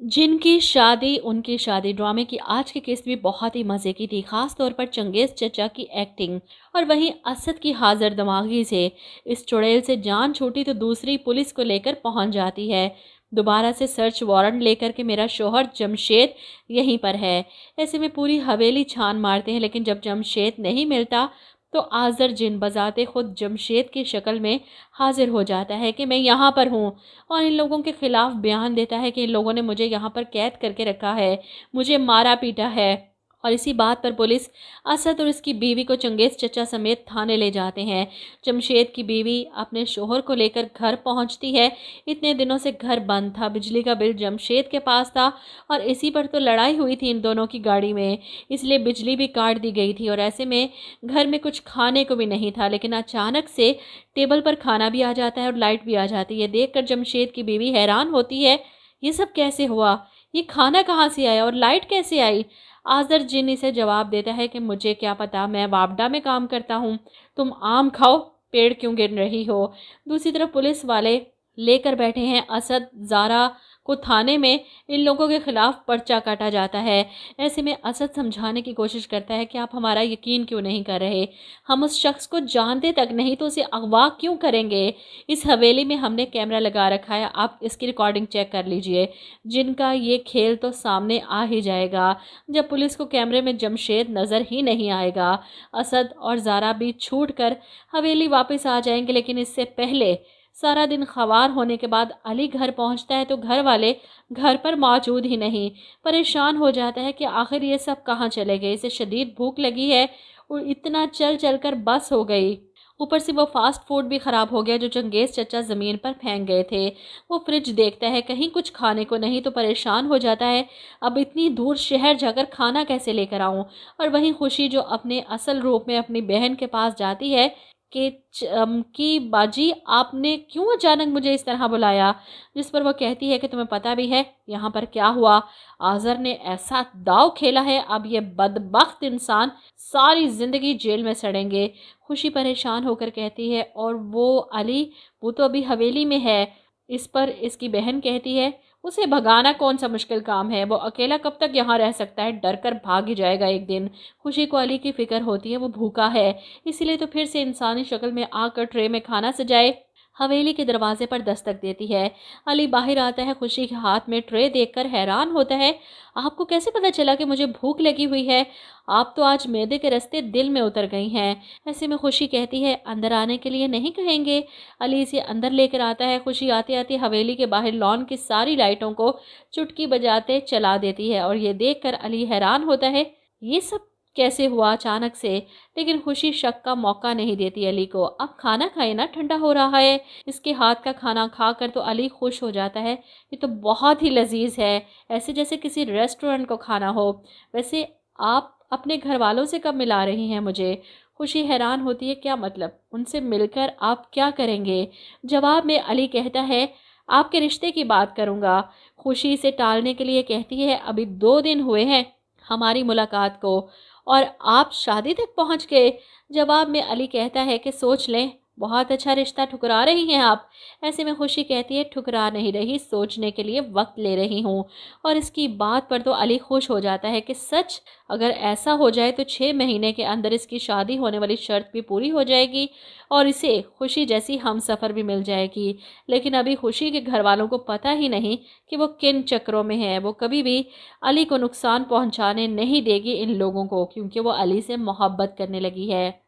जिनकी शादी उनकी शादी ड्रामे की आज की किस्त भी बहुत ही मज़े की थी। ख़ास तौर पर चंगेज़ चचा की एक्टिंग और वहीं असद की हाजिर दिमागी से इस चुड़ैल से जान छूटी तो दूसरी पुलिस को लेकर पहुंच जाती है। दोबारा से सर्च वारंट लेकर के मेरा शोहर जमशेद यहीं पर है। ऐसे में पूरी हवेली छान मारते हैं, लेकिन जब जमशेद नहीं मिलता तो आज़र जिन बजाते खुद जमशेद की शक्ल में हाजिर हो जाता है कि मैं यहाँ पर हूँ, और इन लोगों के खिलाफ बयान देता है कि इन लोगों ने मुझे यहाँ पर कैद करके रखा है, मुझे मारा पीटा है। और इसी बात पर पुलिस असद और उसकी बीवी को चंगेज़ चचा समेत थाने ले जाते हैं। जमशेद की बीवी अपने शोहर को लेकर घर पहुंचती है। इतने दिनों से घर बंद था, बिजली का बिल जमशेद के पास था और इसी पर तो लड़ाई हुई थी इन दोनों की गाड़ी में, इसलिए बिजली भी काट दी गई थी और ऐसे में घर में कुछ खाने को भी नहीं था। लेकिन अचानक से टेबल पर खाना भी आ जाता है और लाइट भी आ जाती है। देखकर जमशेद की बीवी हैरान होती है, ये सब कैसे हुआ, ये खाना कहाँ से आया और लाइट कैसे आई। आज़र जिन इसे जवाब देता है कि मुझे क्या पता, मैं वापडा में काम करता हूँ, तुम आम खाओ, पेड़ क्यों गिर रही हो। दूसरी तरफ पुलिस वाले लेकर बैठे हैं असद ज़ारा को थाने में। इन लोगों के खिलाफ पर्चा काटा जाता है। ऐसे में असद समझाने की कोशिश करता है कि आप हमारा यकीन क्यों नहीं कर रहे, हम उस शख्स को जानते तक नहीं तो उसे अगवा क्यों करेंगे। इस हवेली में हमने कैमरा लगा रखा है, आप इसकी रिकॉर्डिंग चेक कर लीजिए। जिनका ये खेल तो सामने आ ही जाएगा जब पुलिस को कैमरे में जमशेद नज़र ही नहीं आएगा। असद और ज़ारा भी छूट कर हवेली वापस आ जाएंगे, लेकिन इससे पहले सारा दिन खवार होने के बाद अली घर पहुंचता है तो घर वाले घर पर मौजूद ही नहीं। परेशान हो जाता है कि आखिर ये सब कहाँ चले गए, इसे शदीद भूख लगी है और इतना चल चल कर बस हो गई। ऊपर से वो फास्ट फूड भी ख़राब हो गया जो चंगेज़ चचा ज़मीन पर फेंक गए थे। वो फ्रिज देखता है, कहीं कुछ खाने को नहीं, तो परेशान हो जाता है, अब इतनी दूर शहर जाकर खाना कैसे लेकर आऊँ। और वहीं खुशी जो अपने असल रूप में अपनी बहन के पास जाती है कि कि बाजी आपने क्यों अचानक मुझे इस तरह बुलाया, जिस पर वो कहती है कि तुम्हें पता भी है यहाँ पर क्या हुआ, आज़र ने ऐसा दाव खेला है, अब ये बदबख्त इंसान सारी ज़िंदगी जेल में सड़ेंगे। खुशी परेशान होकर कहती है, और वो अली, वो तो अभी हवेली में है। इस पर इसकी बहन कहती है, उसे भगाना कौन सा मुश्किल काम है, वो अकेला कब तक यहाँ रह सकता है, डर कर भाग ही जाएगा एक दिन। खुशी को अली की फिक्र होती है, वो भूखा है, इसीलिए तो फिर से इंसानी शक्ल में आकर ट्रे में खाना सजाए। हवेली के दरवाजे पर दस्तक देती है। अली बाहर आता है, खुशी के हाथ में ट्रे देखकर हैरान होता है, आपको कैसे पता चला कि मुझे भूख लगी हुई है, आप तो आज मैदे के रास्ते दिल में उतर गई हैं। ऐसे में खुशी कहती है, अंदर आने के लिए नहीं कहेंगे। अली इसे अंदर लेकर आता है। खुशी आते आते हवेली के बाहर लॉन की सारी लाइटों को चुटकी बजाते चला देती है और ये देखकर अली हैरान होता है, ये सब कैसे हुआ अचानक से। लेकिन खुशी शक का मौका नहीं देती अली को, अब खाना खाए ना, ठंडा हो रहा है। इसके हाथ का खाना खाकर तो अली खुश हो जाता है, ये तो बहुत ही लजीज है, ऐसे जैसे किसी रेस्टोरेंट को खाना हो। वैसे आप अपने घर वालों से कब मिला रही हैं मुझे। खुशी हैरान होती है, क्या मतलब, उनसे मिलकर आप क्या करेंगे। जवाब में अली कहता है, आपके रिश्ते की बात करूँगा। खुशी इसे टालने के लिए कहती है, अभी 2 दिन हुए हैं हमारी मुलाकात को और आप शादी तक पहुंच गए। जवाब में अली कहता है कि सोच लें, बहुत अच्छा रिश्ता ठुकरा रही हैं आप। ऐसे में खुशी कहती है, ठुकरा नहीं रही, सोचने के लिए वक्त ले रही हूँ। और इसकी बात पर तो अली खुश हो जाता है कि सच, अगर ऐसा हो जाए तो 6 महीने के अंदर इसकी शादी होने वाली शर्त भी पूरी हो जाएगी और इसे खुशी जैसी हमसफ़र भी मिल जाएगी। लेकिन अभी खुशी के घर वालों को पता ही नहीं कि वो किन चक्रों में है। वो कभी भी अली को नुकसान पहुंचाने नहीं देगी इन लोगों को, क्योंकि वो अली से मोहब्बत करने लगी है।